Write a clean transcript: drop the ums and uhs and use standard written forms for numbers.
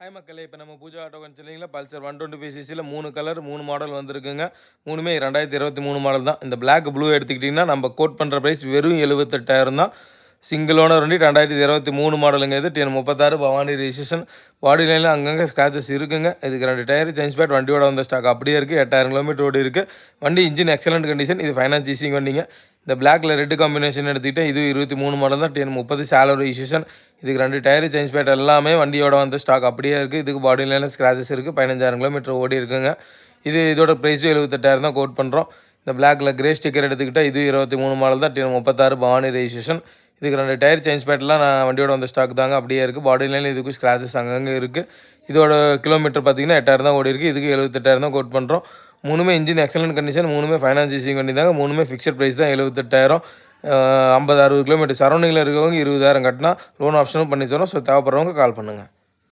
Hi மக்களே, இப்போ நம்ம பூஜா ஆட்டோ கன்சல்டிங்கில் பல்சர் 125cc 3 கலர் 3 மாடல் வந்திருக்குங்க. மூணுமே 2023 மாடல் தான். இந்த பிளாக் ப்ளூ எடுத்துக்கிட்டிங்கன்னா நம்ம கோட் பண்ணுற ப்ரைஸ் வெறும் 78,000 தான். சிங்கிள் ஓனர் வண்டி 2023 மாடலுங்க. இது TN36 பவானி ரெஜிஸ்ட்ரேஷன். பாடி லைனில் அங்கங்கே ஸ்க்ராச்சஸ் இருக்குங்க. இதுக்கு 2 டயர் சேஞ்ச் பேட் வண்டியோட வந்த ஸ்டாக் அப்படியே இருக்குது. 8000 கிலோமீட்டர் ஓடி இருக்குது. வண்டி இன்ஜின் எக்ஸலண்ட் கண்டிஷன். இது ஃபைனான்ஸ் ஈஸிங் வண்டிங்க. இந்த பிளாக்ல ரெட் காம்பினேஷன் எடுத்துக்கிட்டேன். இது 23 மாடல் தான். TN30 salary registration. இதுக்கு 2 டயர் சேஞ்ச் பேட் எல்லாமே வண்டியோட வந்த ஸ்டாக் அப்படியே இருக்குது. இதுக்கு பாடி லைனில் ஸ்க்ராச்சஸ் இருக்குது. 15000 கிலோமீட்டர் ஓடி இருக்குங்க. இதோட ப்ரைஸும் 78,000 தான் கோட் பண்ணுறோம். இந்த பிளாக்ல கிரே ஸ்டிக்கர் எடுத்துக்கிட்டால் இது 23 மாடல் தான். TN36 Bhavani registration. இதுக்கு 2 டயர் சேஞ்ச் பேட்லாம் நான் வண்டியோட வந்த ஸ்டாக் தாங்க அப்படியே இருக்குது. பாடி லைனில் இதுக்கு ஸ்க்ராச்சஸ் அங்கங்கே இருக்குது. இதோட கிலோமீட்டர் பார்த்தீங்கன்னா 8000 தான் ஓடி இருக்குது. இதுக்கு 78,000 தான் கோட் பண்ணுறோம். மூணுமே இன்ஜின் எக்ஸலண்ட் கண்டிஷன். மூணுமே ஃபைனான்ஸ் ஈஸிங் வண்டி தாங்க. மூணுமே ஃபிக்ஸட் ப்ரைஸ் தான் 78,000. 50-60 கிலோமீட்டர் சரௌண்டிங்கில் இருக்கவங்க 20,000 கட்டினா லோன் ஆப்ஷனும் பண்ணி தரோம். ஸோ தேவைப்படுறவங்க கால் பண்ணுங்கள்.